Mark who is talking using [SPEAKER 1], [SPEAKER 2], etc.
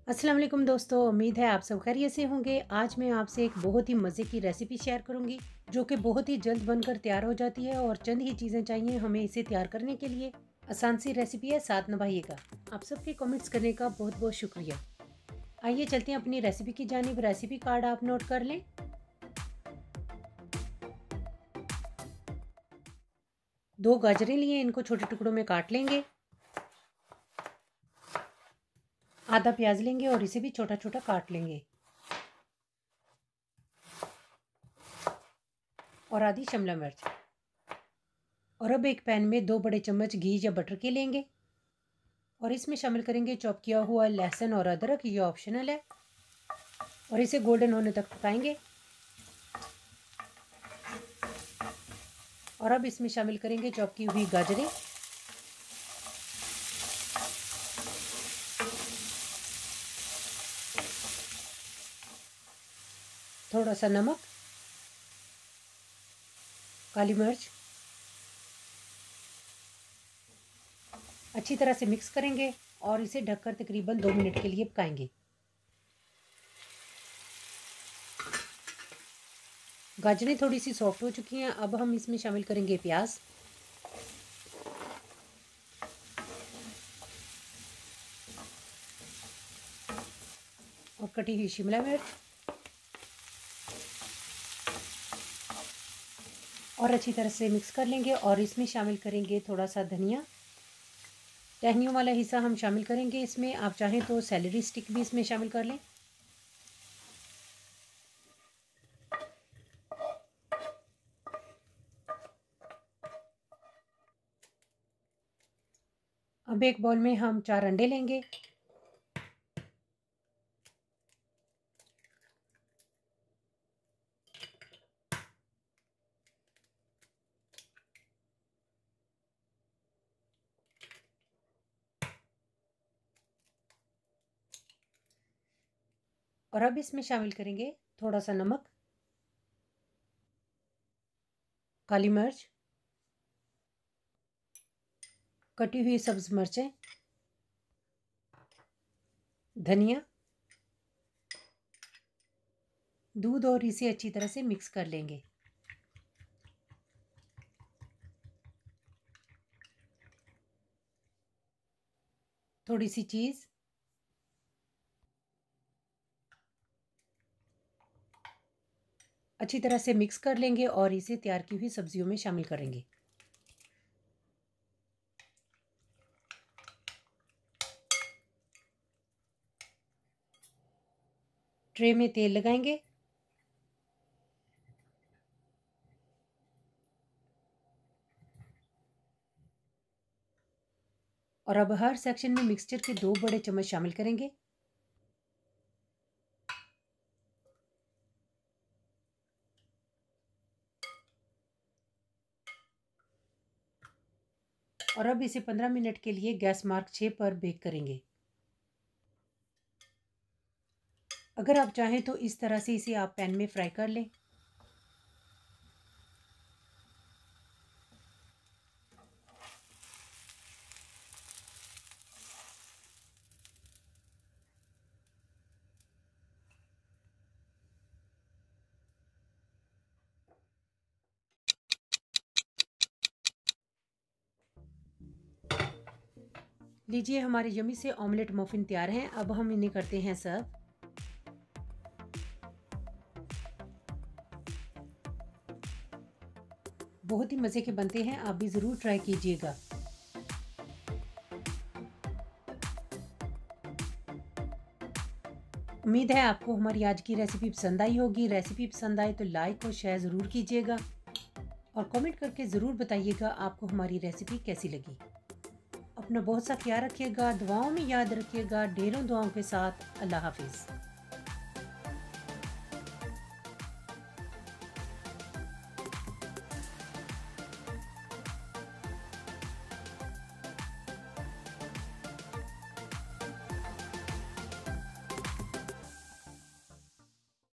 [SPEAKER 1] अस्सलाम वालेकुम दोस्तों, उम्मीद है आप सब खैरियत से होंगे। आज मैं आपसे एक बहुत ही मज़े की रेसिपी शेयर करूंगी जो कि बहुत ही जल्द बनकर तैयार हो जाती है और चंद ही चीज़ें चाहिए हमें इसे तैयार करने के लिए। आसान सी रेसिपी है, साथ निभाइएगा। आप सबके कमेंट्स करने का बहुत बहुत शुक्रिया। आइए चलते हैं अपनी रेसिपी की जानिब। रेसिपी कार्ड आप नोट कर लें। 2 गाजरें लिए, इनको छोटे टुकड़ों में काट लेंगे। आधा प्याज लेंगे और इसे भी छोटा छोटा काट लेंगे। और आधी शिमला मिर्च। और अब एक पैन में 2 बड़े चम्मच घी या बटर के लेंगे और इसमें शामिल करेंगे चॉप किया हुआ लहसुन और अदरक। ये ऑप्शनल है और इसे गोल्डन होने तक पकाएंगे। और अब इसमें शामिल करेंगे चॉप की हुई गाजरें। थोड़ा सा नमक, काली मिर्च। अच्छी तरह से मिक्स करेंगे और इसे ढककर तकरीबन 2 मिनट के लिए पकाएंगे। गाजरें थोड़ी सी सॉफ्ट हो चुकी हैं। अब हम इसमें शामिल करेंगे प्याज और कटी हुई शिमला मिर्च और अच्छी तरह से मिक्स कर लेंगे। और इसमें शामिल करेंगे थोड़ा सा धनिया। टहनियों वाला हिस्सा हम शामिल करेंगे इसमें। आप चाहें तो सेलेरी स्टिक भी इसमें शामिल कर लें। अब एक बाउल में हम 4 अंडे लेंगे। और अब इसमें शामिल करेंगे थोड़ा सा नमक, काली मिर्च, कटी हुई सब्ज मिर्चें, धनिया, दूध और इसे अच्छी तरह से मिक्स कर लेंगे। थोड़ी सी चीज़, अच्छी तरह से मिक्स कर लेंगे और इसे तैयार की हुई सब्जियों में शामिल करेंगे। ट्रे में तेल लगाएंगे और अब हर सेक्शन में मिक्सचर के 2 बड़े चम्मच शामिल करेंगे। और अब इसे 15 मिनट के लिए गैस मार्क 6 पर बेक करेंगे। अगर आप चाहें तो इस तरह से इसे आप पैन में फ्राई कर लें। लीजिए, हमारे यम्मी से ऑमलेट मफिन तैयार हैं। अब हम इन्हें करते हैं सर्व। बहुत ही मज़े के बनते हैं, आप भी ज़रूर ट्राई कीजिएगा। उम्मीद है आपको हमारी आज की रेसिपी पसंद आई होगी। रेसिपी पसंद आए तो लाइक और शेयर ज़रूर कीजिएगा और कमेंट करके ज़रूर बताइएगा आपको हमारी रेसिपी कैसी लगी। अपना बहुत सा ख्याल रखिएगा, दुआओं में याद रखिएगा। ढेरों दुआओं के साथ अल्लाह हाफिज़।